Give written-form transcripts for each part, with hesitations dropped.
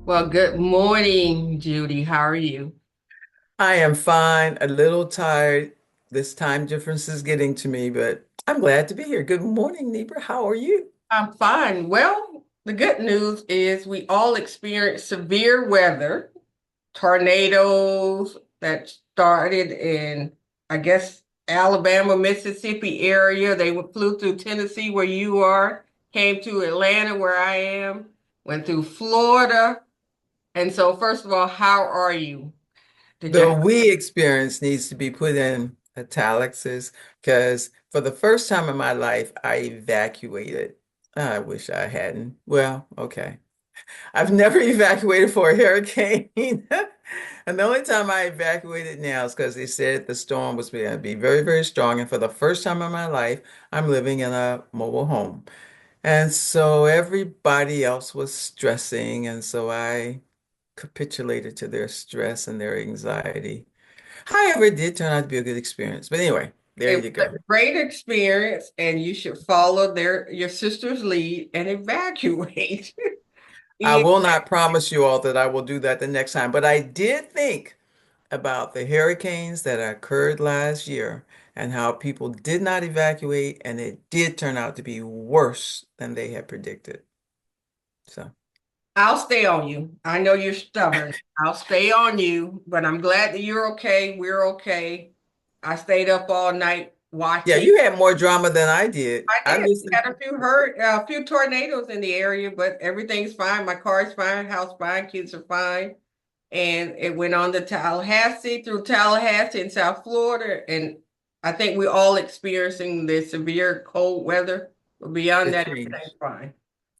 Well, good morning, Judy. How are you? I am fine, a little tired. This time difference is getting to me, but I'm glad to be here. Good morning, neighbor. How are you? I'm fine. Well, the good news is we all experience severe weather, tornadoes that started in, I guess, Alabama, Mississippi area. They flew through Tennessee, where you are, came to Atlanta, where I am, went through Florida. And so, first of all, how are you? Did you The we experience needs to be put in italics because for the first time in my life, I evacuated. I wish I hadn't. Well, okay. I've never evacuated for a hurricane. And the only time I evacuated now is because they said the storm was going to be very, very strong. And for the first time in my life, I'm living in a mobile home. And so everybody else was stressing. And so I capitulated to their stress and their anxiety. However, it did turn out to be a good experience. But anyway, there It you was go. a great experience, and you should follow your sister's lead and evacuate. I Yeah, will not promise you all that I will do that the next time, but I did think about the hurricanes that occurred last year and how people did not evacuate, and it did turn out to be worse than they had predicted. So, I'll stay on you. I know you're stubborn. I'll stay on you, but I'm glad that you're okay. We're okay. I stayed up all night yeah, watching. you had more drama than I did. I I did. We listened. had a few tornadoes in the area, but everything's fine. My car's fine, house fine, kids are fine. And it went on to Tallahassee, through Tallahassee in South Florida. And I think we're all experiencing the severe cold weather. But beyond The that, change. everything's fine.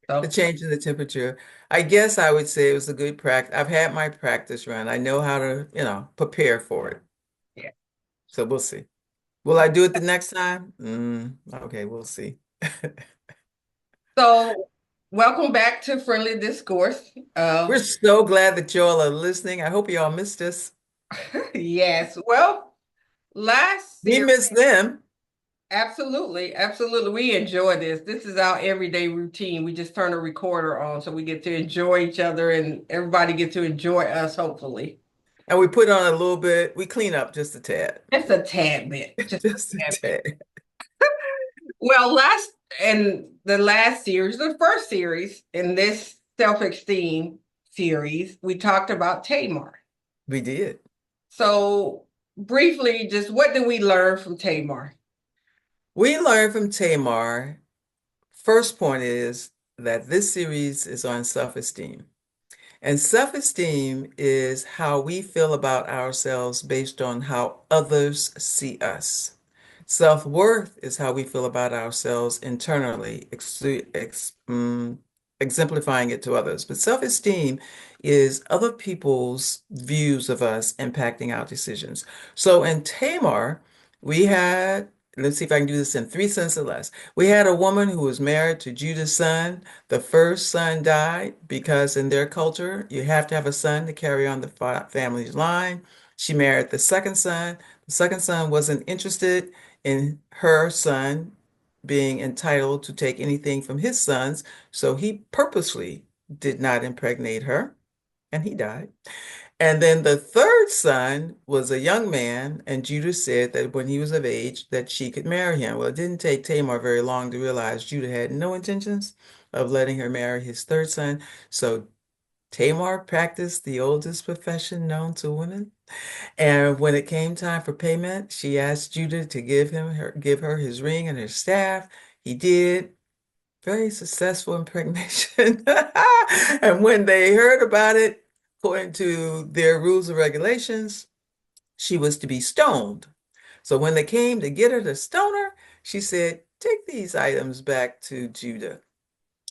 The So change in the temperature. I guess I would say it was a good practice. I've had my practice run. I know how to, prepare for it. yeah. So we'll see. Will I do it the next time? Okay, we'll see. So welcome back to Friendly Discourse. We're so glad that y'all are listening. I hope y'all missed us. Yes. Well, last We series, missed them. absolutely, absolutely. We enjoy this. This is our everyday routine. We just turn a recorder on so we get to enjoy each other and everybody get to enjoy us, hopefully. And we put on a little bit, we clean up just a tad. Just a tad bit. Just a Just a tad bit. tad. Well, the last series, the first series in this self-esteem series, we talked about Tamar. We did. So briefly, just what did we learn from Tamar? We learned from Tamar. First point is that this series is on self-esteem. And self-esteem is how we feel about ourselves based on how others see us. Self-worth is how we feel about ourselves internally, exemplifying it to others. But self-esteem is other people's views of us impacting our decisions. So in Tamar, we had, let's see if I can do this in 3 cents or less. We had a woman who was married to Judah's son. The first son died because in their culture, you have to have a son to carry on the family's line. She married the second son. The second son wasn't interested in her son being entitled to take anything from his sons, so he purposely did not impregnate her, and he died. And then the third son was a young man, and Judah said that when he was of age, that she could marry him. Well, it didn't take Tamar very long to realize Judah had no intentions of letting her marry his third son. So Tamar practiced the oldest profession known to women. And when it came time for payment, she asked Judah to give her his ring and her staff. He did. Very successful impregnation. And when they heard about it, according to their rules and regulations, she was to be stoned. So when they came to get her to stone her, she said, "Take these items back to Judah."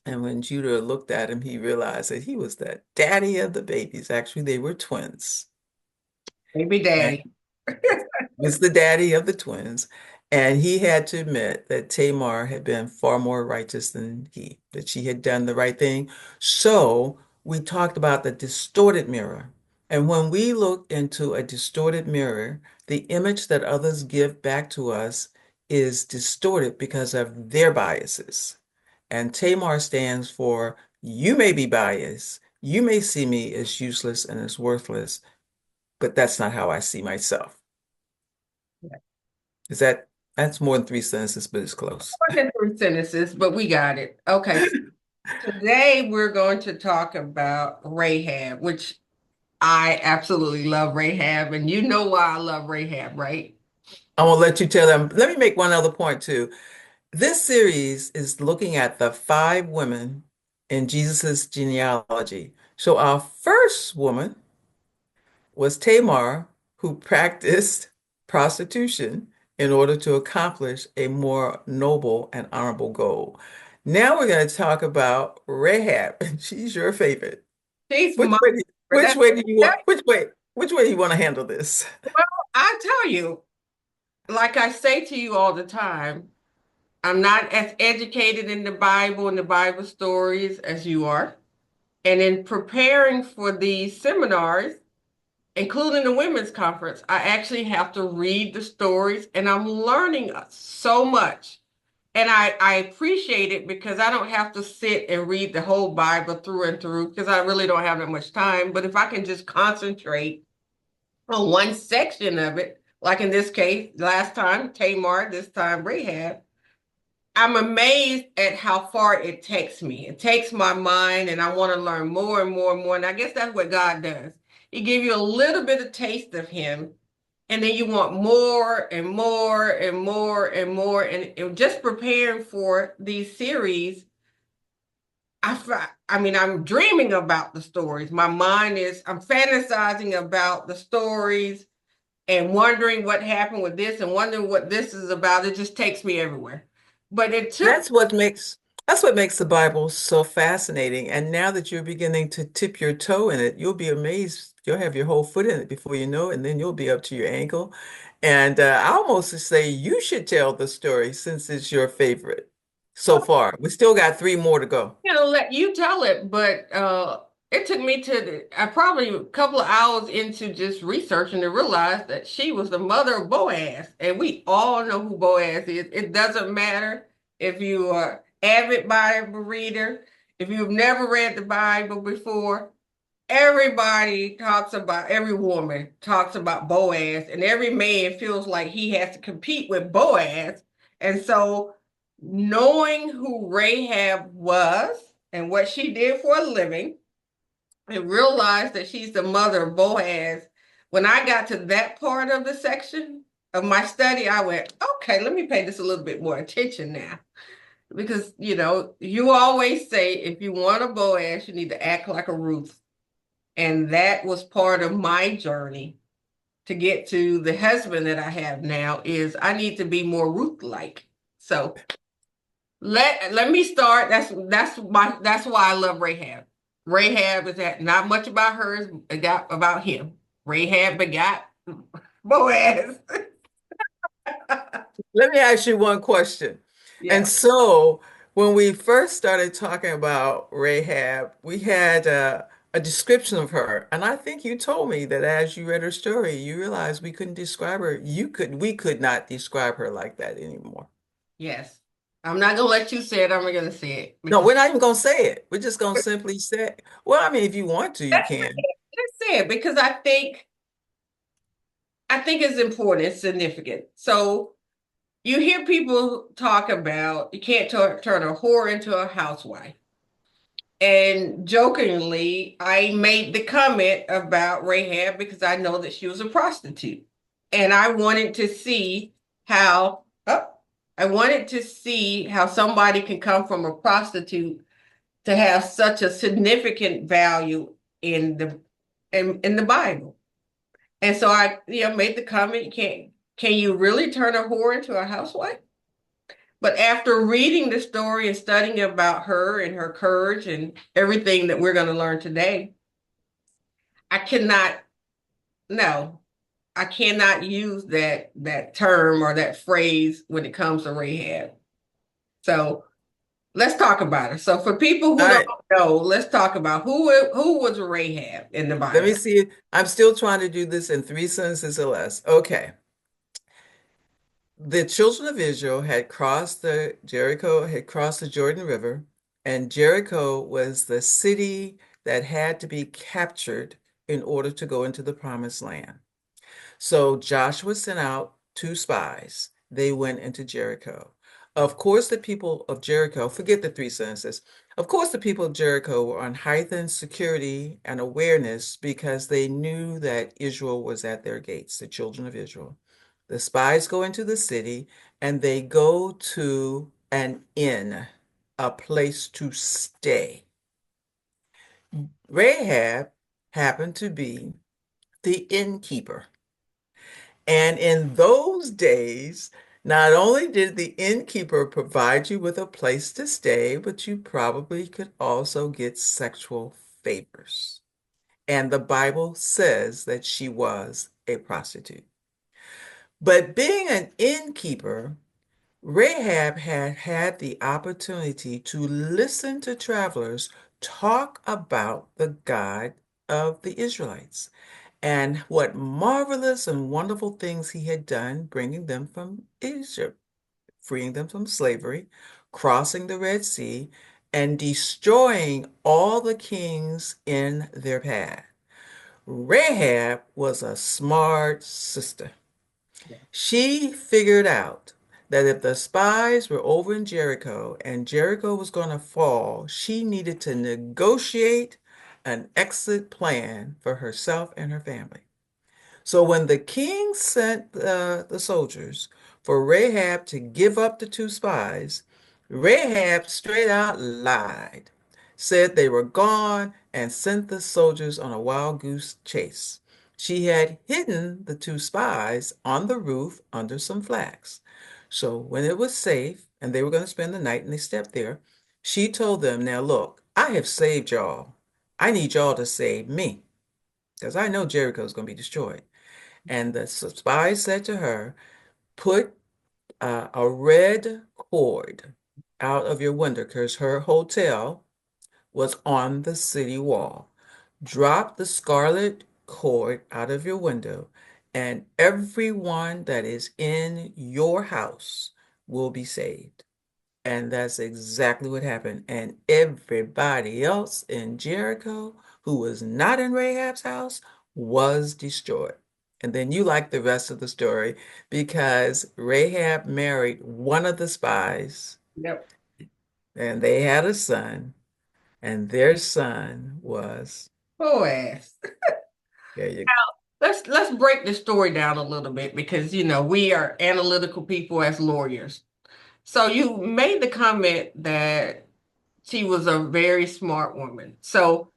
And when Judah looked at him, he realized that he was the daddy of the babies. Actually, they were twins. Baby daddy. Was the daddy of the twins, and he had to admit that Tamar had been far more righteous than he, that she had done the right thing. So we talked about the distorted mirror. And when we look into a distorted mirror, the image that others give back to us is distorted because of their biases. And Tamar stands for you may be biased, You may see me as useless and as worthless, but that's not how I see myself. Is that's more than three sentences, but it's close. More than three sentences, but we got it. Okay, so today we're going to talk about Rahab, which I absolutely love Rahab, and you know why I love Rahab, right? I won't let you tell them. Let me make one other point too. This series is looking at the five women in Jesus's genealogy. So our first woman was Tamar, who practiced prostitution in order to accomplish a more noble and honorable goal. Now we're going to talk about Rahab, and she's your favorite. She's Which my way which that's way do you want? that, Which way do you want to handle this? well, I tell you, like I say to you all the time, I'm not as educated in the Bible and the Bible stories as you are. And in preparing for these seminars, including the women's conference, I actually have to read the stories and I'm learning so much. And I appreciate it because I don't have to sit and read the whole Bible through and through because I really don't have that much time. But if I can just concentrate on one section of it, like in this case, last time Tamar, this time Rahab, I'm amazed at how far it takes me. It takes my mind, and I want to learn more and more and more. And I guess that's what God does. He gives you a little bit of taste of Him, and then you want more and more and more and more. And just preparing for these series, I mean, I'm dreaming about the stories. My mind is, I'm fantasizing about the stories and wondering what happened with this and wondering what this is about. It just takes me everywhere. But it took That's what makes that's what makes the Bible so fascinating. And now that you're beginning to tip your toe in it, you'll be amazed. You'll have your whole foot in it before you know it, and then you'll be up to your ankle. And I almost say you should tell the story since it's your favorite so well, far. We still got three more to go. let you tell it, but it took me to I probably a couple of hours into just researching to realize that she was the mother of Boaz, and we all know who Boaz is. It doesn't matter if you are avid Bible reader, if you've never read the Bible before. Everybody talks about every woman talks about Boaz, and every man feels like he has to compete with Boaz. And so, knowing who Rahab was and what she did for a living, and realize that she's the mother of Boaz, when I got to that part of the section of my study, I went, okay, let me pay this a little bit more attention now. Because, you always say if you want a Boaz, you need to act like a Ruth. And that was part of my journey to get to the husband that I have now is I need to be more Ruth-like. So let me start. That's why I love Rahab. Rahab is that not much about her, it got about him. Rahab begot Boaz. Let me ask you one question. And Yeah. so, when we first started talking about Rahab, we had a description of her, and I think you told me that as you read her story, you realized we couldn't describe her. We could not describe her like that anymore. Yes. I'm not gonna let you say it. I'm gonna say it No, because we're not even going to say it. We're just going to simply say, well, I mean, if you want to, you can. let's say it because I think it's important, it's significant. So you hear people talk about you can't turn a whore into a housewife. And jokingly, I made the comment about Rahab because I know that she was a prostitute. And how, oh, I wanted to see how somebody can come from a prostitute to have such a significant value in the Bible. And so I, made the comment, can you really turn a whore into a housewife? But after reading the story and studying about her and her courage and everything that we're going to learn today, I cannot, no, I cannot use that term or that phrase when it comes to Rahab. So let's talk about her. So for people All who don't right, know, let's talk about who was Rahab in the let me Bible. see. I'm still trying to do this in three sentences or less. Okay. The children of Israel had crossed the Jordan River, and Jericho was the city that had to be captured in order to go into the promised land. So Joshua sent out two spies. They went into Jericho. Of course, the people of Jericho, forget the three sentences. Of course, the people of Jericho were on heightened security and awareness because they knew that Israel was at their gates, the children of Israel. The spies go into the city and they go to an inn, a place to stay. Rahab happened to be the innkeeper. And in those days, not only did the innkeeper provide you with a place to stay, but you probably could also get sexual favors. And the Bible says that she was a prostitute. But being an innkeeper, Rahab had had the opportunity to listen to travelers talk about the God of the Israelites and what marvelous and wonderful things he had done, bringing them from Egypt, freeing them from slavery, crossing the Red Sea, and destroying all the kings in their path. Rahab was a smart sister. She figured out that if the spies were over in Jericho and Jericho was going to fall, she needed to negotiate an exit plan for herself and her family. So when the king sent the soldiers for Rahab to give up the two spies, Rahab straight out lied, said they were gone, and sent the soldiers on a wild goose chase. She had hidden the two spies on the roof under some flags. So when it was safe and they were going to spend the night and they stepped there, she told them, now look, I have saved y'all. I need y'all to save me because I know Jericho is going to be destroyed. And the spy said to her, put a red cord out of your window because her hotel was on the city wall. Drop the scarlet cord out of your window, and everyone that is in your house will be saved. And that's exactly what happened. And everybody else in Jericho who was not in Rahab's house was destroyed. And then you like the rest of the story because Rahab married one of the spies Yep. and they had a son, and their son was, Oh, ass. yeah, you, Let's break the story down a little bit because we are analytical people as lawyers. So you made the comment that she was a very smart woman. So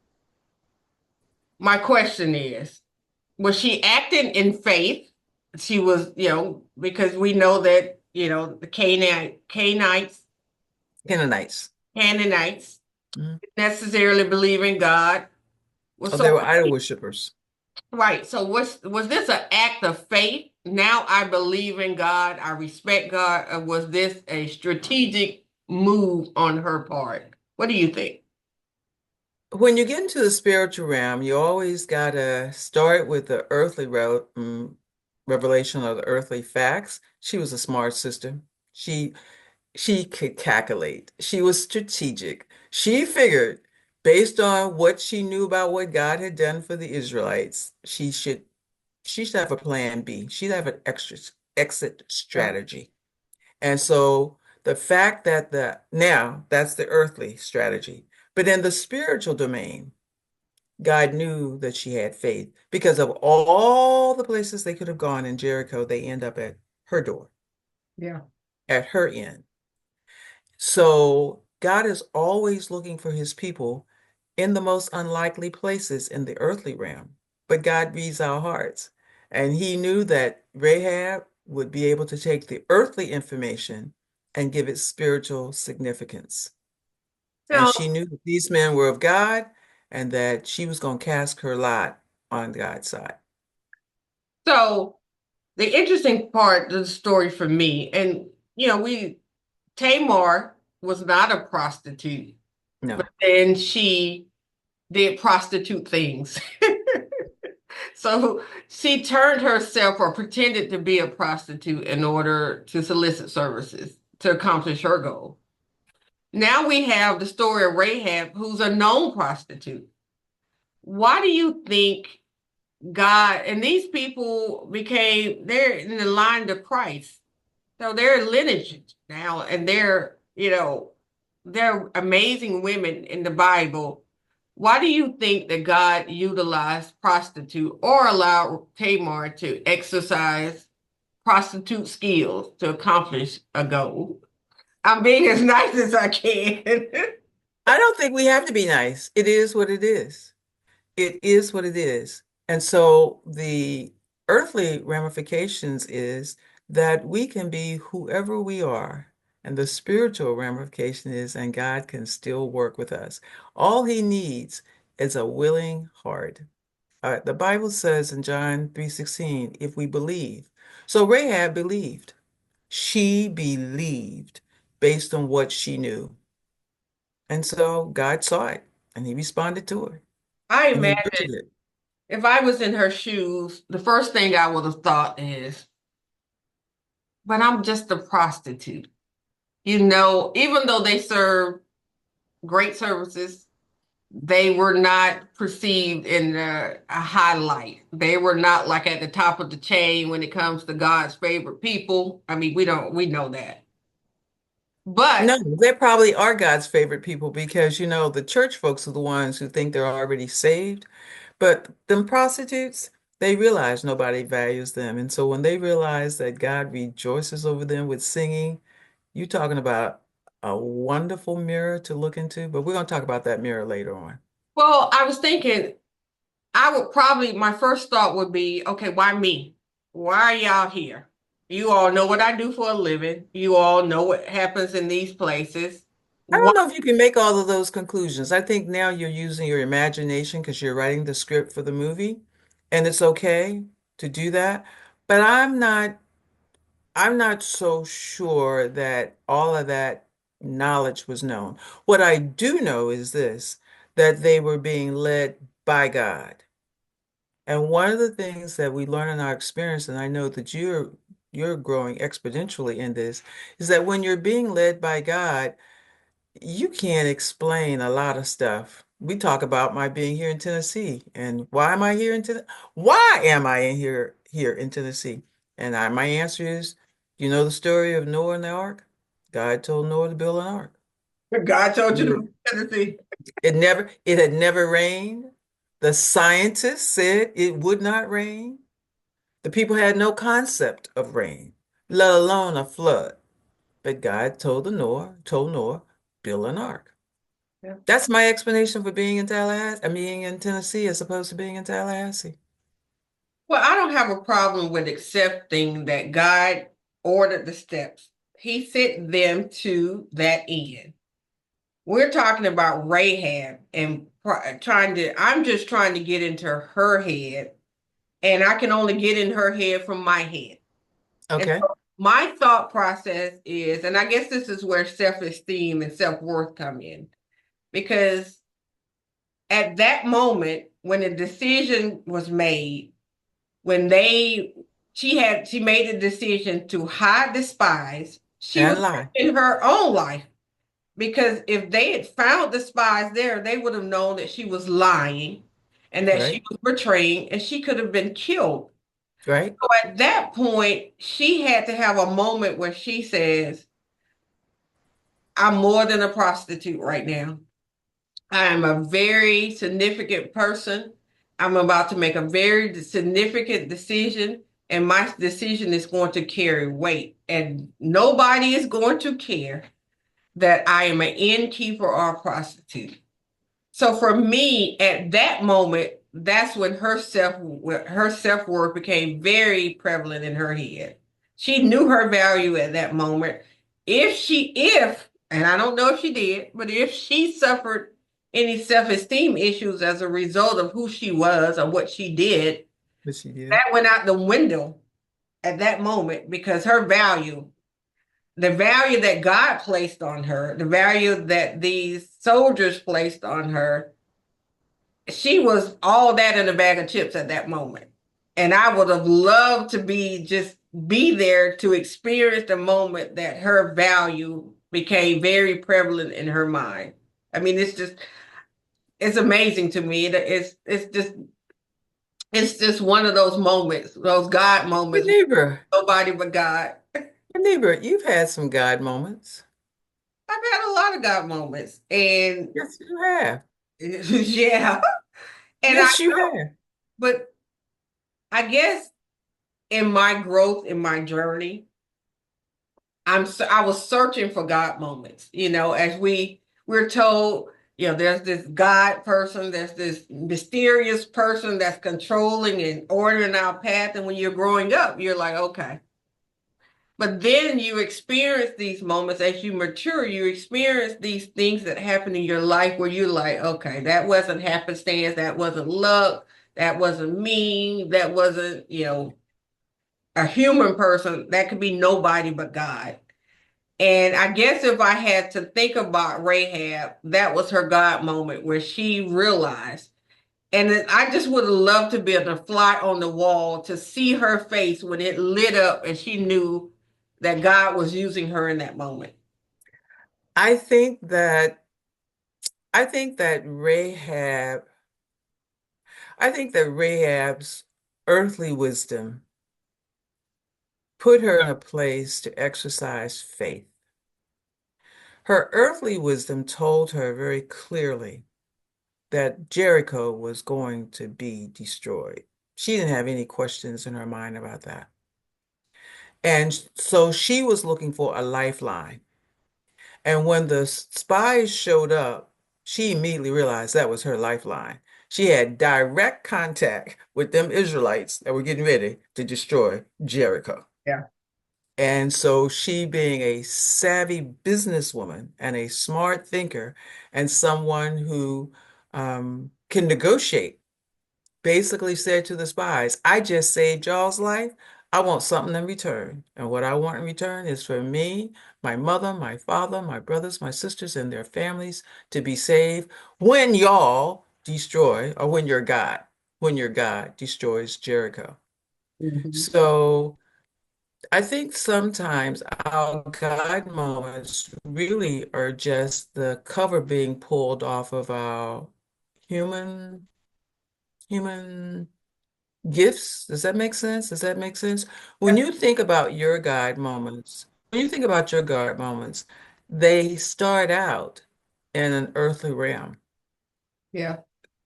my question is, was she acting in faith? She was, because we know that, the Canaanites. Canaanites Mhm. necessarily believe in God. Well, Oh, so they were idol worshippers. right. So was this an act of faith? Now I believe in God, I respect God, or was this a strategic move on her part? What do you think? When you get into the spiritual realm, you always gotta start with the revelation of the earthly facts. She was a smart sister. She she could calculate. She was strategic. She figured, based on what she knew about what God had done for the Israelites, she should have a plan B. She'd have an extra exit Yeah. strategy. And so the fact that now that's the earthly strategy. But in the spiritual domain, God knew that she had faith because of all the places they could have gone in Jericho, they end up at her door, Yeah. at her end. So God is always looking for his people in the most unlikely places in the earthly realm. But God reads our hearts. And he knew that Rahab would be able to take the earthly information and give it spiritual significance. And Now, she knew that these men were of God and that she was going to cast her lot on God's side. so the interesting part of the story for me, and we Tamar was not a prostitute, but No, then she did prostitute things. So she turned herself or pretended to be a prostitute in order to solicit services to accomplish her goal. Now we have the story of Rahab, who's a known prostitute. why do you think God and these people they're in the line to Christ. So they're lineage now, and they're amazing women in the Bible. Why do you think that God utilized prostitute or allowed Tamar to exercise prostitute skills to accomplish a goal? I'm being as nice as I can. I don't think we have to be nice. It is what it is. It is what it is. And so the earthly ramifications is that we can be whoever we are. And the spiritual ramification is, and God can still work with us. All he needs is a willing heart. The Bible says in John 3:16, if we believe. So Rahab believed. She believed based on what she knew. And so God saw it and he responded to her I and he imagine nurtured it. if I was in her shoes, the first thing I would have thought is, but I'm just a prostitute. Even though they serve great services, they were not perceived in a highlight. They were not like at the top of the chain when it comes to God's favorite people. I mean, we know that. No, But they probably are God's favorite people because, the church folks are the ones who think they're already saved. But them prostitutes, they realize nobody values them. And so when they realize that God rejoices over them with singing, you're talking about a wonderful mirror to look into. But we're going to talk about that mirror later on. well, I was thinking my first thought would be, okay, why me? Why are y'all here? You all know what I do for a living. You all know what happens in these places. I Why? don't know if you can make all of those conclusions. I think now you're using your imagination because you're writing the script for the movie, and it's okay to do that. But I'm not so sure that all of that knowledge was known. What I do know is this, that they were being led by God. And one of the things that we learn in our experience, and I know that you're growing exponentially in this, is that when you're being led by God, you can't explain a lot of stuff. We talk about my being here in Tennessee and why am I here in Tennessee? Why am I in here in Tennessee? And my answer is, you know the story of Noah and the ark? God told Noah to build an ark. God told you to Yeah. move to Tennessee. It had never rained. The scientists said it would not rain. The people had no concept of rain, let alone a flood. But God told Noah, build an ark. Yeah. That's my explanation for being in Tallahassee. I mean, in Tennessee as opposed to being in Tallahassee. Well, I don't have a problem with accepting that God ordered the steps. He sent them to that end. We're talking about Rahab and I'm just trying to get into her head, and I can only get in her head from my head. And Okay. so my thought process is, and I guess this is where self-esteem and self-worth come in, because at that moment when the decision was made, when she made a decision to hide the spies, she was And lie. in her own life. Because if they had found the spies there, they would have known that she was lying and that she Right. was betraying and she could have been killed. Right. So at that point, she had to have a moment where she says, I'm more than a prostitute right now. I am a very significant person. I'm about to make a very significant decision, and my decision is going to carry weight. And nobody is going to care that I am an innkeeper or a prostitute. So for me, at that moment, that's when her self-worth became very prevalent in her head. She knew her value at that moment. If, and I don't know if she did, but if she suffered any self-esteem issues as a result of who she was or what she did, But she did. that went out the window at that moment because the value that God placed on her, the value that these soldiers placed on her, she was all that in a bag of chips at that moment. And I would have loved to be there to experience the moment that her value became very prevalent in her mind. I mean, it's just it's amazing to me. It's just one of those moments, those God But moments, neighbor, nobody but God. but neighbor, you've had some God moments. I've had a lot of God moments, and Yes, you have. yeah, and I Yes, you know, have. but I guess in my growth, in my journey, I was searching for God moments. As we're told, there's this God person, there's this mysterious person that's controlling and ordering our path. And when you're growing up, you're like, okay. But then you experience these moments as you mature, you experience these things that happen in your life where you're like, okay, that wasn't happenstance, that wasn't luck, that wasn't me, that wasn't, a human person, that could be nobody but God. And I guess if I had to think about Rahab, that was her God moment where she realized. And I just would have loved to be able to fly on the wall to see her face when it lit up and she knew that God was using her in that moment. I think that I think that Rahab, I think that Rahab's earthly wisdom put her in a place to exercise faith. Her earthly wisdom told her very clearly that Jericho was going to be destroyed. She didn't have any questions in her mind about that. And so she was looking for a lifeline. And when the spies showed up, she immediately realized that was her lifeline. She had direct contact with them Israelites that were getting ready to destroy Jericho. Yeah. And so she, being a savvy businesswoman and a smart thinker and someone who can negotiate, basically said to the spies, I just saved y'all's life. I want something in return. And what I want in return is for me, my mother, my father, my brothers, my sisters, and their families to be saved when y'all destroy, or when your God destroys Jericho. Mhm. So I think sometimes our God moments really are just the cover being pulled off of our human human gifts. Does that make sense? Does that make sense? When Yeah. you think about your God moments, when you think about your God moments, they start out in an earthly realm. Yeah.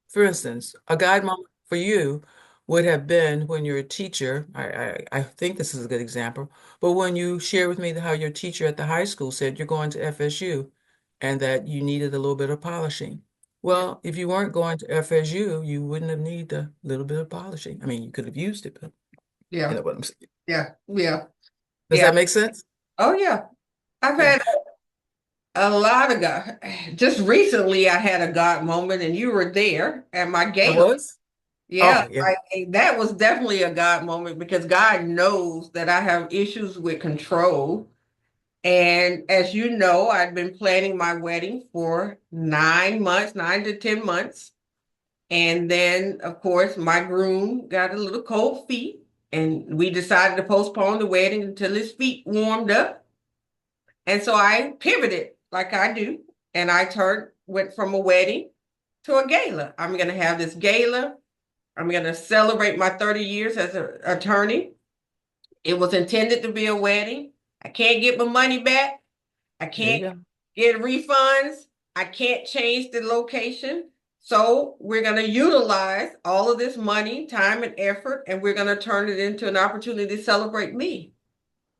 For instance, a God moment for you would have been when your teacher, I think this is a good example, but when you share with me how your teacher at the high school said you're going to FSU and that you needed a little bit of polishing. Yeah. Well, if you weren't going to FSU, you wouldn't have needed a little bit of polishing. I mean, you could have used it, but you Yeah. know what I'm saying. Yeah. Yeah. Does Yeah. that make sense? Oh, yeah. I've Yeah. had a lot of God. Just recently, I had a God moment, and you were there at my It gala. was? Yeah, Oh, yeah. that was definitely a God moment because God knows that I have issues with control. And as you know, I've been planning my wedding for 9 months, 9 to 10 months. And then, of course, my groom got a little cold feet, and we decided to postpone the wedding until his feet warmed up. And so I pivoted like I do, and went from a wedding to a gala. I'm going to have this gala. I'm going to celebrate my 30 years as an attorney. It was intended to be a wedding. I can't get my money back. I There you can't go. get refunds. I can't change the location. So we're going to utilize all of this money, time, and effort, and we're going to turn it into an opportunity to celebrate me.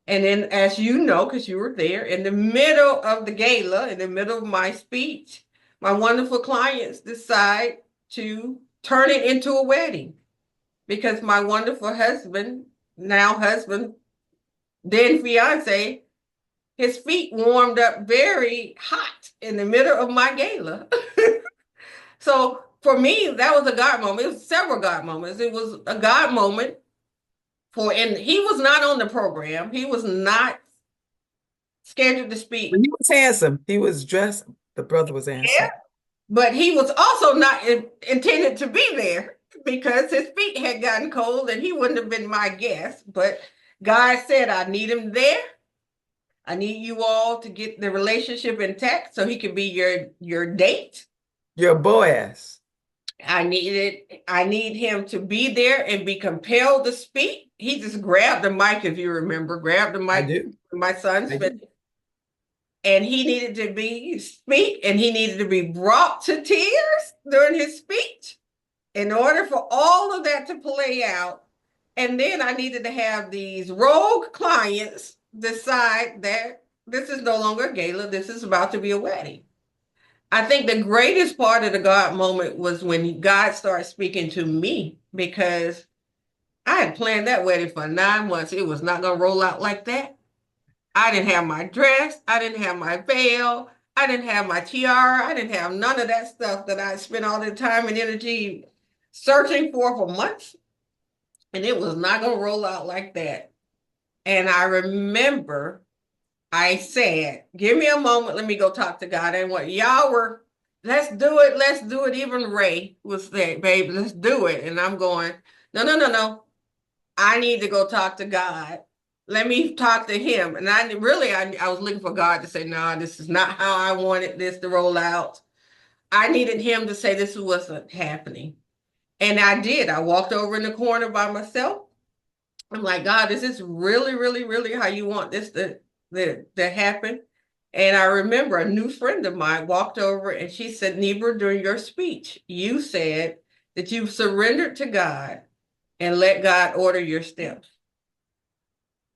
And then, as you know, because you were there, in the middle of the gala, in the middle of my speech, my wonderful clients decide to turn it into a wedding because my wonderful husband, now husband, then fiance, his feet warmed up very hot in the middle of my gala. So for me, that was a God moment. It was several God moments. It was a God moment and he was not on the program. He was not scheduled to But speak. he was handsome. He was dressed. The brother was Yeah, handsome. but he was also not intended to be there because his feet had gotten cold and he wouldn't have been my guest. But God said, I need him there. I need you all to get the relationship intact so he can be your date. Your Boaz. I need him to be there and be compelled to speak. He just grabbed the mic, if you remember, grabbed the I mic do. from my son's I face, do. and he needed to be speak, and he needed to be brought to tears during his speech in order for all of that to play out. And then I needed to have these rogue clients decide that this is no longer a gala, this is about to be a wedding. I think the greatest part of the God moment was when God started speaking to me, because I had planned that wedding for 9 months. It was not going to roll out like that. I didn't have my dress. I didn't have my veil. I didn't have my tiara. I didn't have none of that stuff that I spent all the time and energy searching for months. And it was not going to roll out like that. And I remember I said, give me a moment. Let me go talk to God. And what y'all were, let's do it. Let's do it. Even Ray was saying, babe, let's do it. And I'm going, no, no, no, no. I need to go talk to God. Let me talk to him. And I was looking for God to say, no, this is not how I wanted this to roll out. I needed him to say this wasn't happening. And I did. I walked over in the corner by myself. I'm like, God, is this really, really, really how you want this to happen? And I remember a new friend of mine walked over and she said, Neighbor, during your speech, you said that you've surrendered to God and let God order your steps.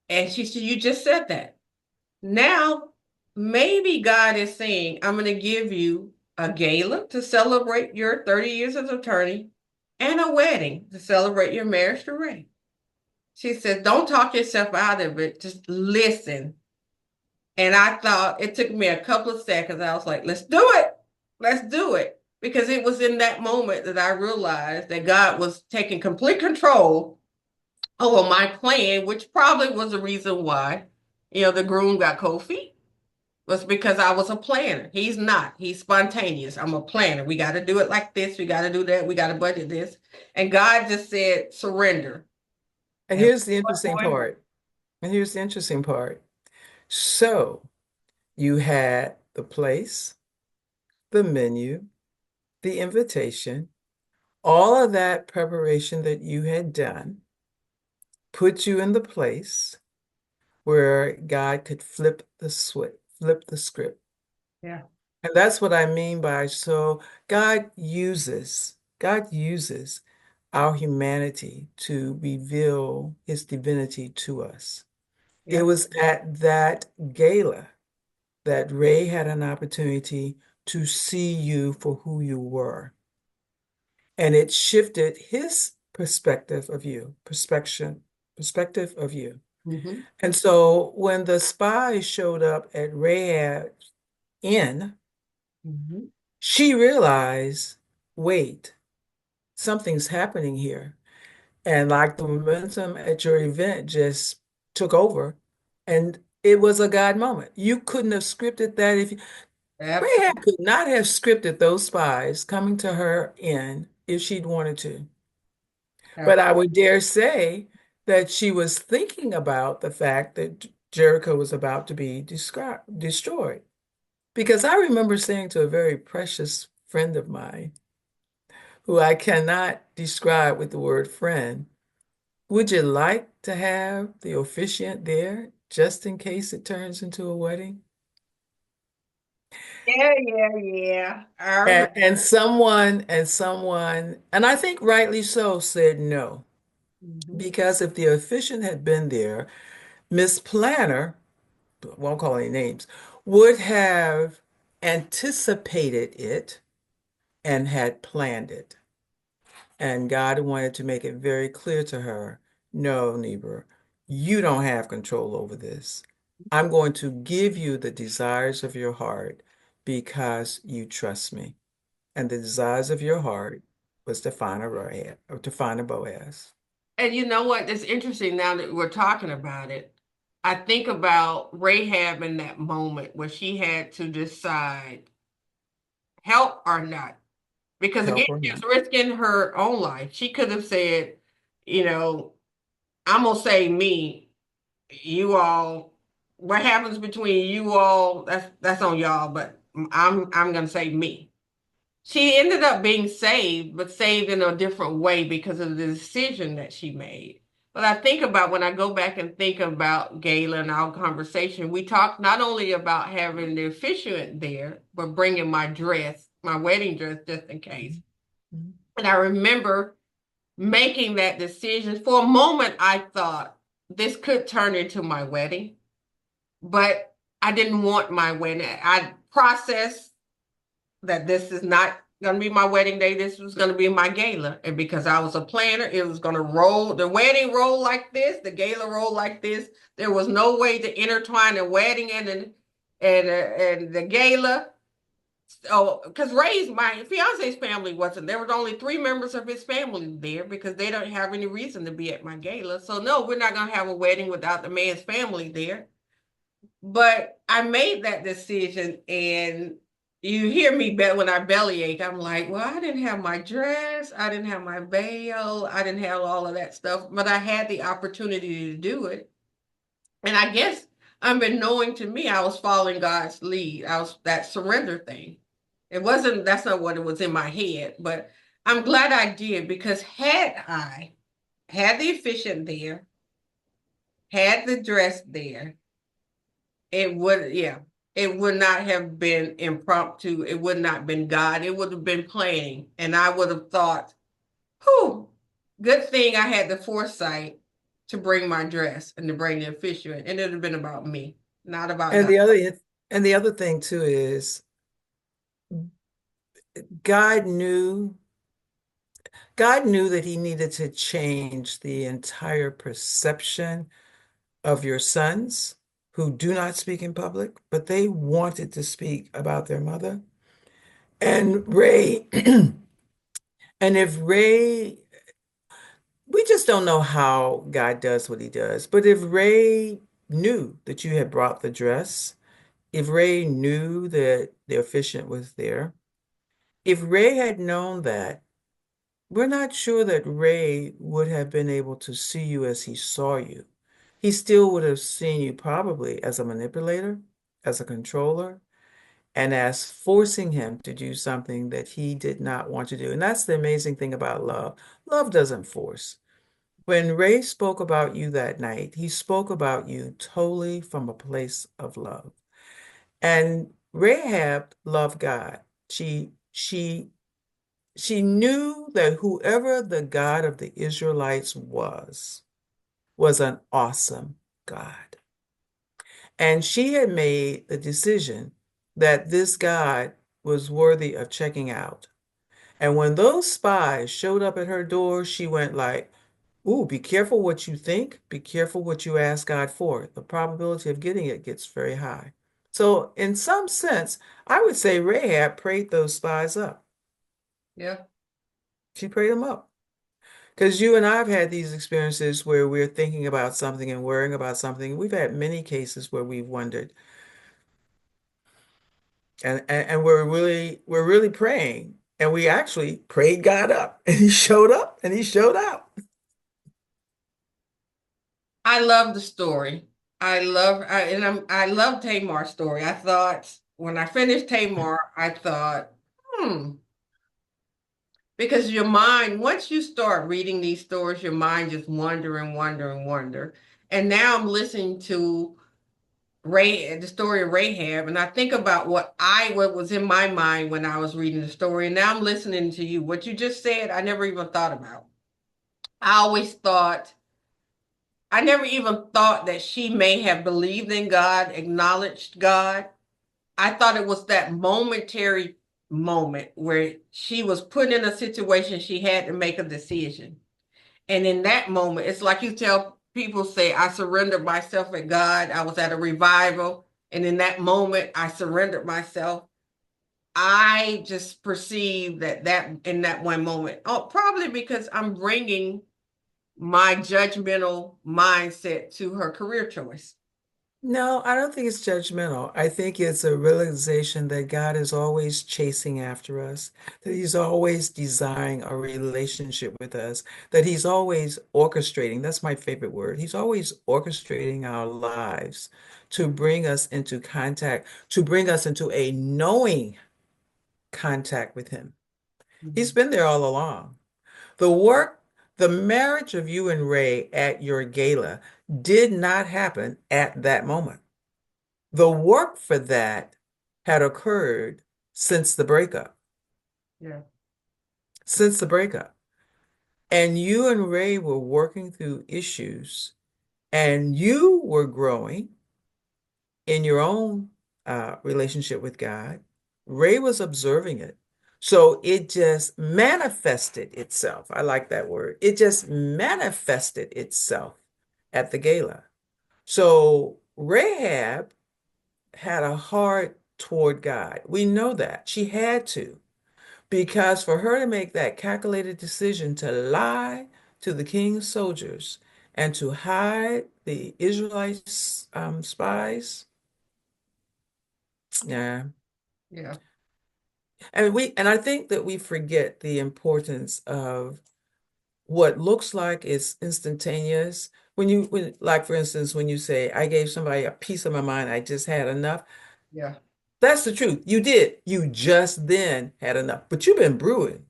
And she said, you just said that. Now, maybe God is saying, I'm going to give you a gala to celebrate your 30 years as attorney and a wedding to celebrate your marriage to Ray. She said, don't talk yourself out of it. Just listen. And I thought it took me a couple of seconds. I was like, let's do it. Let's do it. Because it was in that moment that I realized that God was taking complete control over my plan, which probably was the reason why, the groom got cold feet, was because I was a planner. He's not. He's spontaneous. I'm a planner. We got to do it like this. We got to do that. We got to budget this. And God just said, surrender. And And here's the interesting boy, part. And here's the interesting part. So you had the place, the menu, the invitation, all of that preparation that you had done put you in the place where God could flip the script. yeah. And that's what I mean by so God uses our humanity to reveal his divinity to us. It Yeah. was at that gala that Ray had an opportunity to see you for who you were. And it shifted his perspective of you. Hmm. And so when the spies showed up at Rahab's inn, Hmm. she realized, wait, something's happening here. And like the momentum at your event just took over. And it was a God moment. You couldn't have scripted that if you, Rahab Absolutely. could not have scripted those spies coming to her inn if she'd wanted to. But I would dare say that she was thinking about the fact that Jericho was about to be destroyed. Because I remember saying to a very precious friend of mine, who I cannot describe with the word friend, would you like to have the officiant there just in case it turns into a wedding? Yeah, yeah, yeah. I remember. And I think rightly so, said no. Hmm. Because if the officiant had been there, Miss Planner, won't call any names, would have anticipated it and had planned it. And God wanted to make it very clear to her, no, neighbor, you don't have control over this. I'm going to give you the desires of your heart because you trust me. And the desires of your heart was to find a Rahab or to find a Boaz. And you know what? It's interesting now that we're talking about it. I think about Rahab in that moment where she had to decide help or not. Because again, Help or she was not. risking her own life. She could have said, you know, I'm gonna say me, you all, what happens between you all, that's on y'all, but I'm gonna say me. she ended up being saved, but saved in a different way because of the decision that she made. But I think about when I go back and think about Gayla and our conversation, we talked not only about having the officiant there, but bringing my dress, my wedding dress, just in case. Mhm. Mhm. And I remember making that decision. For a moment, I thought this could turn into my wedding, but I didn't want my wedding. I processed that this is not going to be my wedding day. This was going to be my gala. And because I was a planner, it was going to roll, the wedding roll like this, the gala roll like this. There was no way to intertwine the wedding and the gala. Oh, because Ray's, my fiance's family wasn't. There was only three members of his family there because they don't have any reason to be at my gala. So no, we're not going to have a wedding without the man's family there. But I made that decision, and you hear me when I bellyache. I'm like, well, I didn't have my dress, I didn't have my veil, I didn't have all of that stuff, but I had the opportunity to do it. And I guess I've been knowing to me, I was following God's lead. I was that surrender thing. It wasn't, that's not what it was in my head, but I'm glad I did because had I had the officiant there, had the dress there, it would, yeah, it would not have been impromptu. It would not have been God. It would have been planning. And I would have thought, whew, good thing I had the foresight to bring my dress and to bring the officiant. And it would have been about me, not about And God. the other thing too is God knew God knew that he needed to change the entire perception of your sons who do not speak in public, but they wanted to speak about their mother. And Ray, and if Ray, we just don't know how God does what he does, but if Ray knew that you had brought the dress, if Ray knew that the officiant was there, if Ray had known that, we're not sure that Ray would have been able to see you as he saw you. He still would have seen you probably as a manipulator, as a controller, and as forcing him to do something that he did not want to do. And that's the amazing thing about love. Love doesn't force. When Ray spoke about you that night, he spoke about you totally from a place of love. And Rahab loved God. She she she knew that whoever the God of the Israelites was an awesome God. And she had made the decision that this God was worthy of checking out. And when those spies showed up at her door, she went like, ooh, be careful what you think, be careful what you ask God for. The probability of getting it gets very high. So, in some sense, I would say Rahab prayed those spies up. Yeah. She prayed them up. Because you and I have had these experiences where we're thinking about something and worrying about something. We've had many cases where we've wondered, and we're really praying, and we actually prayed God up, and He showed up, and He showed out. I love the story. I love Tamar's story. I thought when I finished Tamar, I thought, hmm, because your mind, once you start reading these stories, your mind just wonder and wonder and wonder. And now I'm listening to the story of Rahab, and I think about what was in my mind when I was reading the story. And now I'm listening to you. What you just said, I never even thought about. I always thought, I never even thought that she may have believed in God, acknowledged God. I thought it was that momentary moment where she was put in a situation she had to make a decision. And in that moment, it's like you tell people say, I surrendered myself at God. I was at a revival. And in that moment, I surrendered myself. I just perceived that in that one moment, oh, probably because I'm bringing my judgmental mindset to her career choice. No, I don't think it's judgmental. I think it's a realization that God is always chasing after us, that He's always desiring a relationship with us, that He's always orchestrating. That's my favorite word. He's always orchestrating our lives to bring us into contact, to bring us into a knowing contact with him. He's Mhm. been there all along. The work, the marriage of you and Ray at your gala did not happen at that moment. The work for that had occurred since the breakup, Yeah. since the breakup. And you and Ray were working through issues and you were growing in your own relationship with God. Ray was observing it. So it just manifested itself. I like that word. It just manifested itself at the gala. So Rahab had a heart toward God. We know that. She had to, because for her to make that calculated decision to lie to the king's soldiers and to hide the Israelite spies, yeah. Yeah. And I think that we forget the importance of what looks like is instantaneous. Like for instance, when you say, I gave somebody a piece of my mind, I just had enough. Yeah. That's the truth. You did. You just then had enough. But you've been brewing.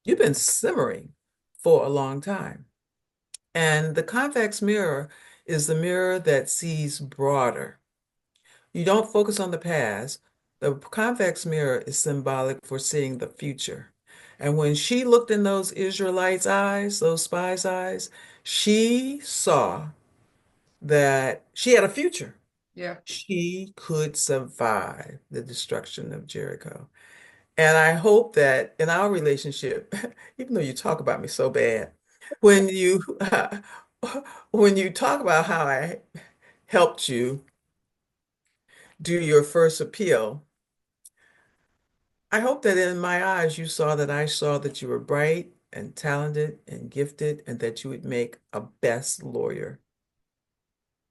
You've been simmering for a long time. And the convex mirror is the mirror that sees broader. You don't focus on the past. The convex mirror is symbolic for seeing the future. And when she looked in those Israelites' eyes, those spies' eyes, she saw that she had a future. Yeah. She could survive the destruction of Jericho. And I hope that in our relationship, even though you talk about me so bad, when you when you talk about how I helped you do your first appeal, I hope that in my eyes you saw that I saw that you were bright and talented and gifted and that you would make a best lawyer.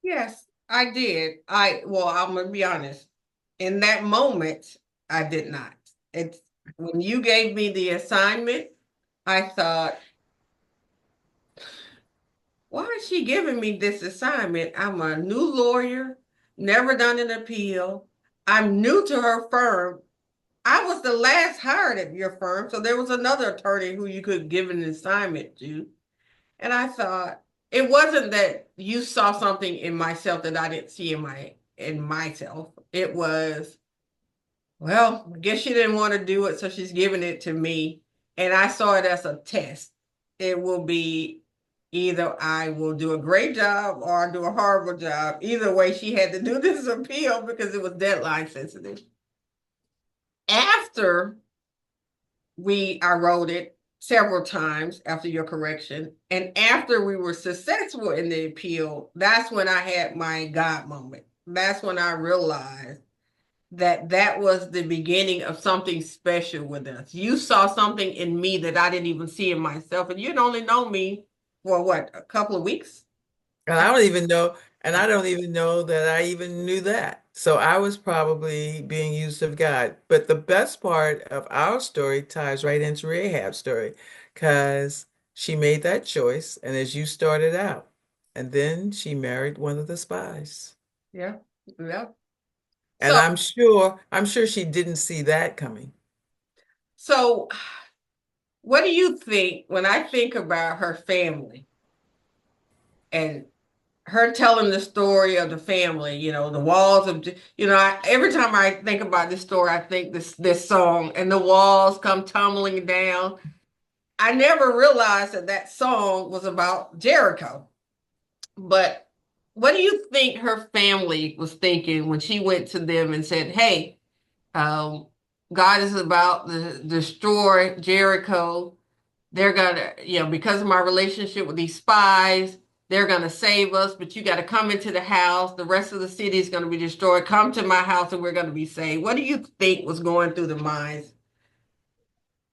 Yes, I did. Well, I'm gonna be honest. In that moment, I did not. It's when you gave me the assignment, I thought, why is she giving me this assignment? I'm a new lawyer, never done an appeal. I'm new to her firm. I was the last hired at your firm, so there was another attorney who you could give an assignment to. And I thought it wasn't that you saw something in myself that I didn't see in myself. It was, well, I guess she didn't want to do it, so she's giving it to me. And I saw it as a test. It will be either I will do a great job or I do a horrible job. Either way, she had to do this appeal because it was deadline sensitive. After I wrote it several times after your correction. And after we were successful in the appeal, that's when I had my God moment. That's when I realized that that was the beginning of something special with us. You saw something in me that I didn't even see in myself. And you'd only known me for what, a couple of weeks? And I don't even know, and I don't even know that I even knew that. So I was probably being used of God. But the best part of our story ties right into Rahab's story because she made that choice, and as you started out, and then she married one of the spies. Yeah. Yeah. And So, I'm sure she didn't see that coming. so what do you think when I think about her family and her telling the story of the family, the walls of, every time I think about this story, I think this song, and the walls come tumbling down. I never realized that that song was about Jericho. But what do you think her family was thinking when she went to them and said, "Hey, um, God is about to destroy Jericho. They're gonna, because of my relationship with these spies, they're gonna save us, but you got to come into the house. The rest of the city is gonna be destroyed. Come to my house and we're gonna be saved." What do you think was going through the minds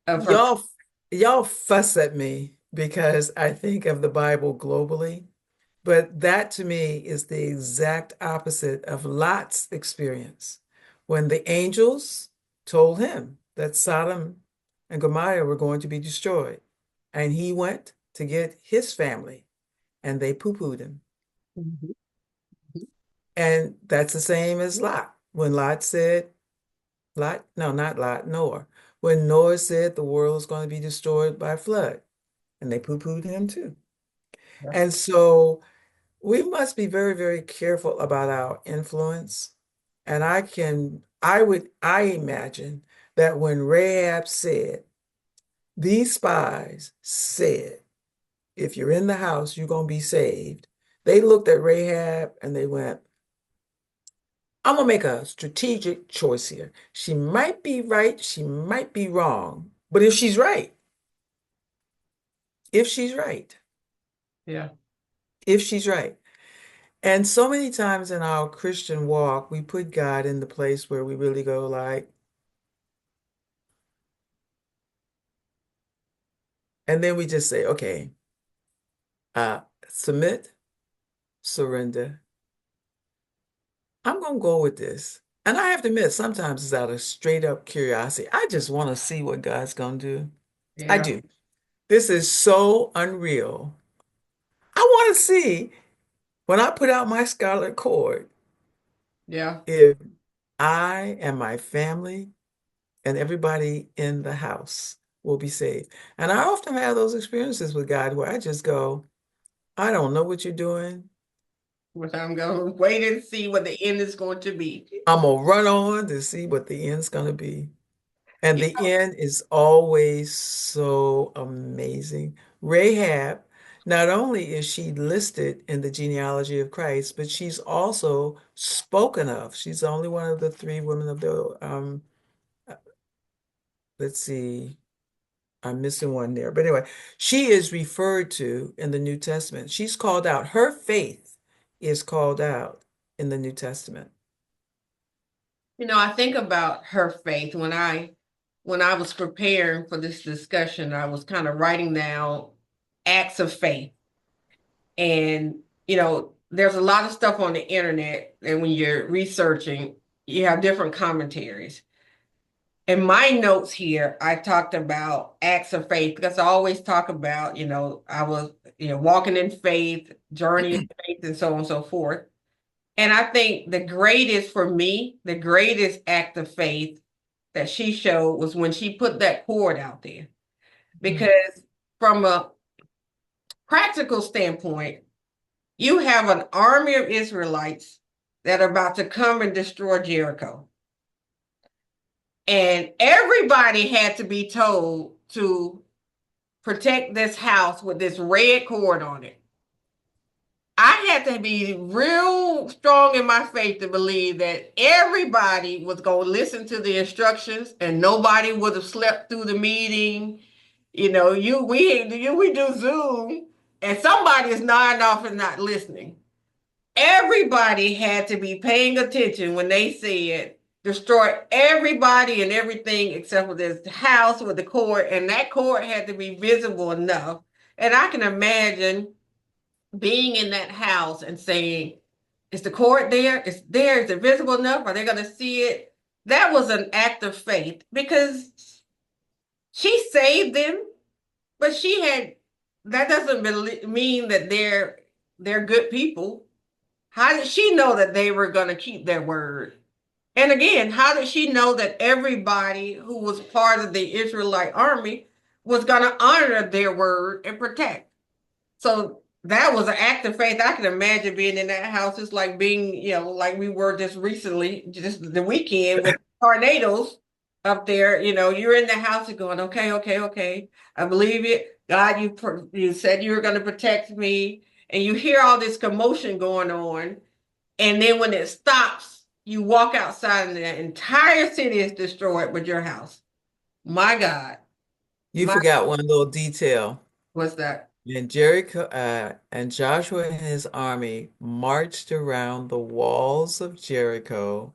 of her? Y'all, y'all fuss at me because I think of the Bible globally. But that to me is the exact opposite of Lot's experience. When the angels told him that Sodom and Gomorrah were going to be destroyed, and he went to get his family, and they poo-pooed him. Mhm. And that's the same as Lot. When Lot said, Lot, no, not Lot, Noah. When Noah said the world was going to be destroyed by flood, and they poo-pooed him too. Yeah. And so we must be very, very careful about our influence. And I imagine that when Rahab said, these spies said, if you're in the house, you're going to be saved. They looked at Rahab and they went, I'm going to make a strategic choice here. She might be right, she might be wrong. But if she's right, Yeah. if she's right. And so many times in our Christian walk, we put God in the place where we really go like, and then we just say, okay, submit, surrender. I'm going to go with this. And I have to admit, sometimes it's out of straight up curiosity. I just want to see what God's going to do. I Yeah. do. This is so unreal. I want to see when I put out my scarlet cord Yeah. if I and my family and everybody in the house will be saved. And I often have those experiences with God where I just go, I don't know what you're doing. Which I'm gonna wait and see what the end is going to be. I'm gonna run on to see what the end's gonna be. And You the end is always so amazing. Rahab, not only is she listed in the genealogy of Christ, but she's also spoken of. She's only one of the three women of the, let's see, I'm missing one there. But anyway, she is referred to in the New Testament. She's called out. Her faith is called out in the New Testament. I think about her faith when I was preparing for this discussion, I was kind of writing down acts of faith. And, there's a lot of stuff on the internet, and when you're researching, you have different commentaries. In my notes here, I talked about acts of faith because I always talk about, I was, walking in faith, journey in faith, and so on and so forth. And I think the greatest for me, the greatest act of faith that she showed was when she put that cord out there. Mhm. Because from a practical standpoint, you have an army of Israelites that are about to come and destroy Jericho. And everybody had to be told to protect this house with this red cord on it. I had to be real strong in my faith to believe that everybody was going to listen to the instructions and nobody would have slept through the meeting. We do Zoom and somebody is nodding off and not listening. Everybody had to be paying attention when they said destroy everybody and everything except for this house with the cord, and that cord had to be visible enough. And I can imagine being in that house and saying, is the cord there? It's there. Is it visible enough? Are they going to see it? That was an act of faith because she saved them, but that doesn't mean that they're good people. How did she know that they were going to keep their word? And again, how did she know that everybody who was part of the Israelite army was going to honor their word and protect? So that was an act of faith. I can imagine being in that house. It's like being, like we were just recently, just the weekend with tornadoes up there. You're in the house and going, okay, okay, okay. I believe it. God, you said you were going to protect me. And you hear all this commotion going on. And then when it stops, you walk outside and the entire city is destroyed but your house. My God. You My, forgot one little detail. what's that? And Jericho, and Joshua and his army marched around the walls of Jericho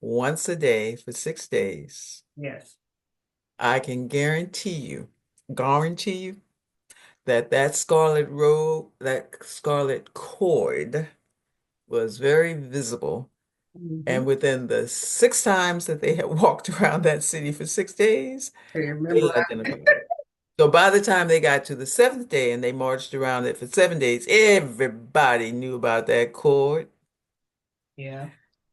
once a day for 6 days. Yes. I can guarantee you that scarlet robe, that scarlet cord was very visible. Mm-hmm. And within the 6 times that they had walked around that city for 6 days, I they remember. identified it. So by the time they got to the seventh day and they marched around it for 7 days, everybody knew about that cord. Yeah.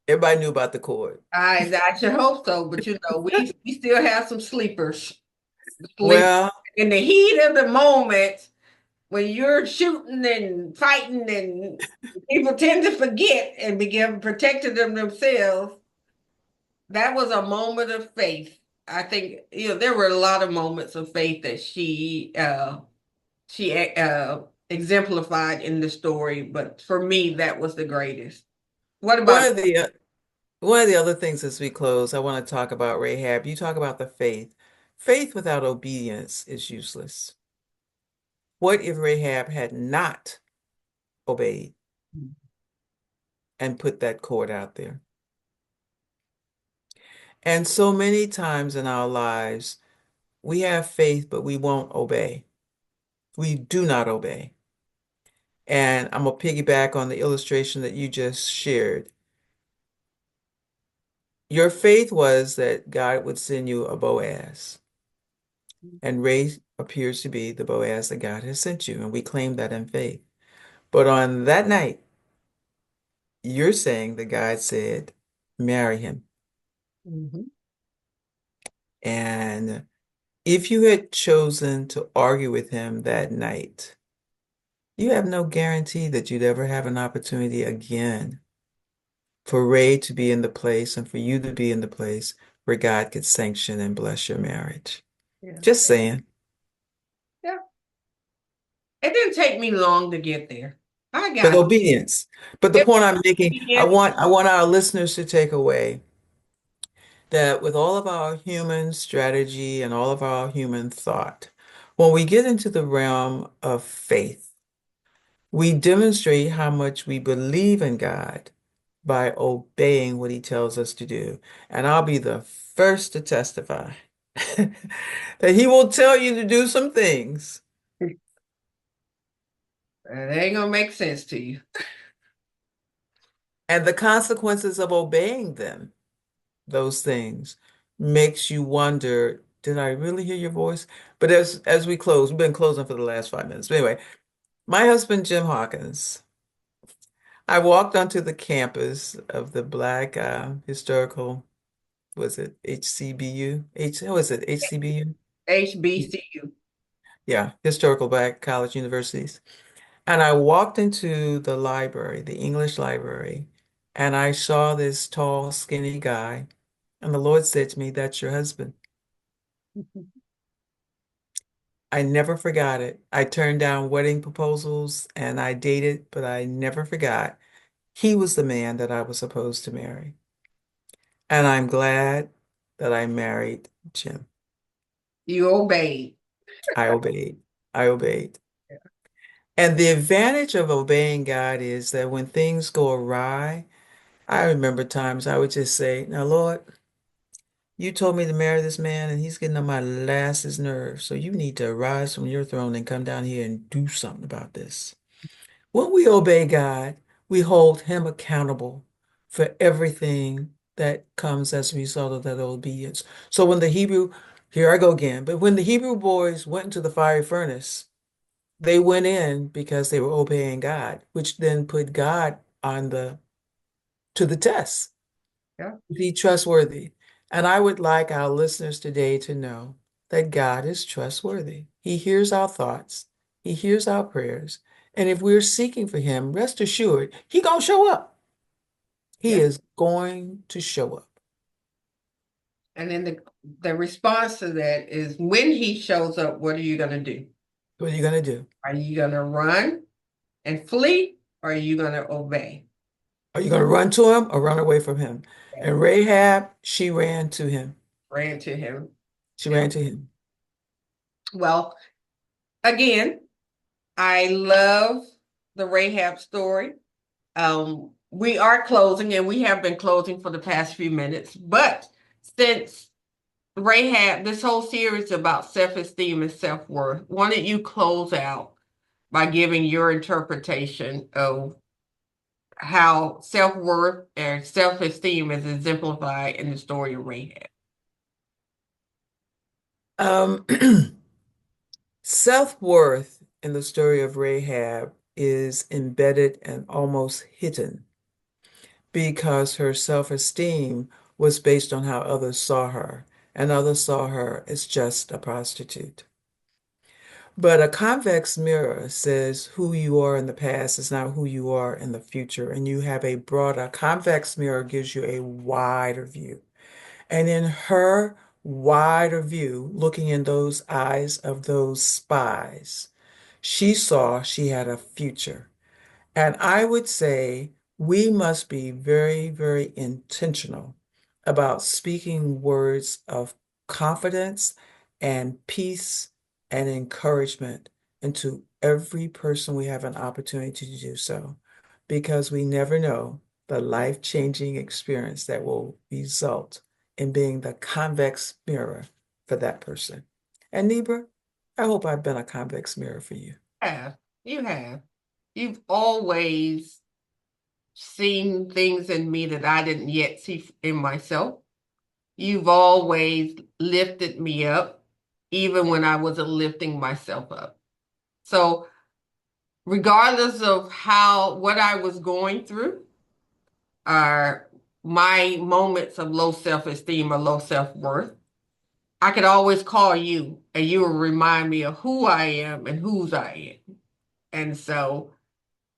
Everybody knew about the cord. I should hope so, but we still have some sleepers. Sleep Well, in the heat of the moment when you're shooting and fighting, and people tend to forget and begin protecting themselves. That was a moment of faith. I think there were a lot of moments of faith that she exemplified in the story, but for me, that was the greatest. What one about of the one of the other things as we close, I want to talk about Rahab. You talk about the faith. Faith without obedience is useless. What if Rahab had not obeyed you? and put that cord out there? And so many times in our lives, we have faith, but we won't obey. We do not obey. And I'm going to piggyback on the illustration that you just shared. Your faith was that God would send you a Boaz, and Ray appears to be the Boaz that God has sent you, and we claim that in faith. But on that night, you're saying that God said, marry him. Mhm. And if you had chosen to argue with him that night, you have no guarantee that you'd ever have an opportunity again for Ray to be in the place and for you to be in the place where God could sanction and bless your marriage. Yeah. Just saying. Yeah. It didn't take me long to get there. I But got obedience. But the it. point I'm making, I Obedience. want I want our listeners to take away that with all of our human strategy and all of our human thought, when we get into the realm of faith, we demonstrate how much we believe in God by obeying what he tells us to do. And I'll be the first to testify that he will tell you to do some things. It ain't gonna make sense to you. And the consequences of obeying them, those things, makes you wonder, did I really hear your voice? But as we close, we've been closing for the last 5 minutes. But anyway, my husband, Jim Hawkins, I walked onto the campus of the Black Historical, was it HCBU? What is it? HCBU? HBCU. Yeah, Historical Black College Universities. And I walked into the library, the English library, and I saw this tall, skinny guy. And the Lord said to me, that's your husband. I never forgot it. I turned down wedding proposals and I dated, but I never forgot. He was the man that I was supposed to marry. And I'm glad that I married Jim. You obeyed. I obeyed. I obeyed. And the advantage of obeying God is that when things go awry, I remember times I would just say, now, Lord, you told me to marry this man and he's getting on my lastest nerve. So you need to arise from your throne and come down here and do something about this. When we obey God, we hold him accountable for everything that comes as a result of that obedience. So when the Hebrew, here I go again, but when the Hebrew boys went into the fiery furnace, they went in because they were obeying God, which then put God on the to the test. Yeah. Be trustworthy. And I would like our listeners today to know that God is trustworthy. He hears our thoughts. He hears our prayers. And if we're seeking for him, rest assured, he gonna show up. He Yeah. is going to show up. And then the response to that is when he shows up, what are you gonna do? What are you gonna do? Are you gonna run and flee, or are you gonna obey? Are you gonna run to him or run away from him? Yeah. And Rahab, she ran to him. Ran to him. She Yeah. ran to him. Well, again, I love the Rahab story. We are closing, and we have been closing for the past few minutes, but since Rahab, this whole series about self-esteem and self-worth, why don't you close out by giving your interpretation of how self-worth and self-esteem is exemplified in the story of Rahab? Um, Self-worth in the story of Rahab is embedded and almost hidden because her self-esteem was based on how others saw her, and others saw her as just a prostitute. But a convex mirror says who you are in the past is not who you are in the future, and you have a broader convex mirror gives you a wider view. And in her wider view, looking in those eyes of those spies, she saw she had a future. And I would say we must be very, very intentional about speaking words of confidence and peace and encouragement into every person we have an opportunity to do so, because we never know the life-changing experience that will result in being the convex mirror for that person. And Nibra, I hope I've been a convex mirror for you. Have. You have. You've always seen things in me that I didn't yet see in myself. You've always lifted me up, even when I wasn't lifting myself up. So, regardless of what I was going through, or my moments of low self-esteem or low self-worth, I could always call you and you will remind me of who I am and whose I am. And so,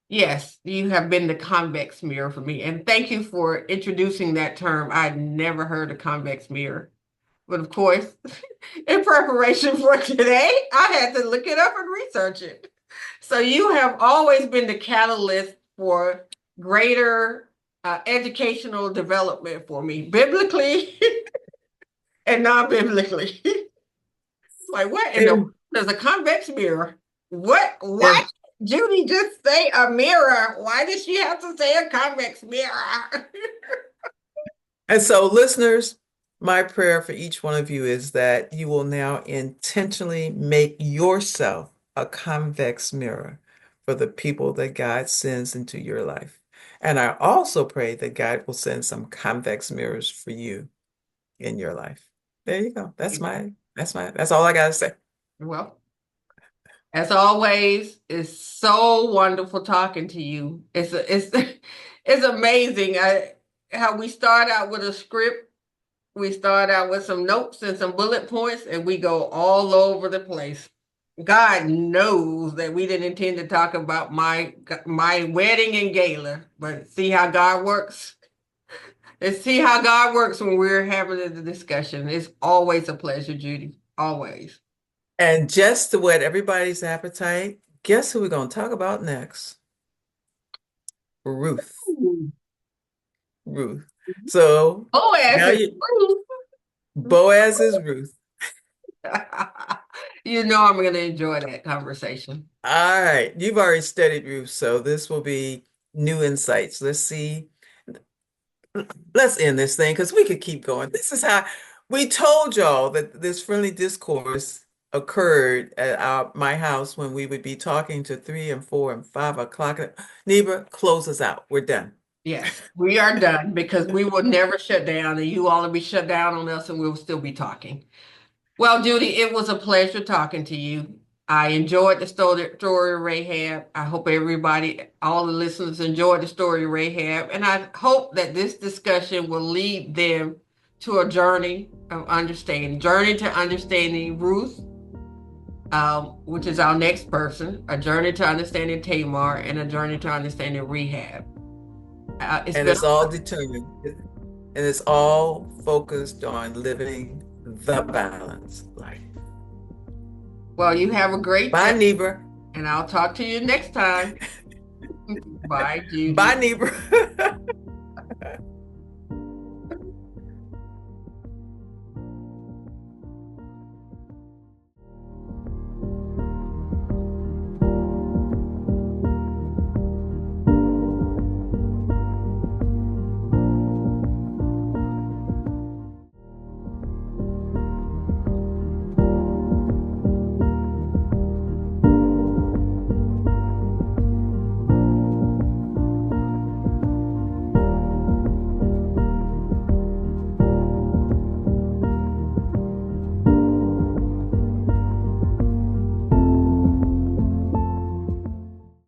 yes, you have been the convex mirror for me. And thank you for introducing that term. I'd never heard of convex mirror. But of course, in preparation for today, I had to look it up and research it. So you have always been the catalyst for greater educational development for me, biblically and non-biblically. Like, what in the world And, is a convex mirror? What? Why and did Judy just say a mirror? Why did she have to say a convex mirror? And so, listeners, my prayer for each one of you is that you will now intentionally make yourself a convex mirror for the people that God sends into your life. And I also pray that God will send some convex mirrors for you in your life. There you go. That's all I gotta say. Well, as always, it's so wonderful talking to you. It's amazing how we start out with a script. We start out with some notes and some bullet points, and we go all over the place. God knows that we didn't intend to talk about my wedding and gala, but see how God works. Let's see how God works when we're having the discussion. It's always a pleasure, Judy. Always. And just to whet everybody's appetite, guess who we're going to talk about next? Ruth. Ooh. Ruth. So Boaz now is you, proof. Boaz is Ruth. You know I'm going to enjoy that conversation. All right, you've already studied Ruth, so this will be new insights. Let's see. Let's end this thing because we could keep going. This is how we told y'all that this friendly discourse occurred at my house when we would be talking to 3 and 4 and 5 o'clock. Neighbor, close us out. We're done. Yes, we are done because we will never shut down, and you all will be shut down on us, and we'll still be talking. Well, Judy, it was a pleasure talking to you. I enjoyed the story of Rahab. I hope everybody, all the listeners, enjoyed the story of Rahab, and I hope that this discussion will lead them to a journey to understanding Ruth, which is our next person, a journey to understanding Tamar, and a journey to understanding Rahab. It's And been it's all determined, and it's all focused on living the balance life. well. You have a great Bye, day, neighbor. and I'll talk to you next time. Bye, Bye, Judy. neighbor.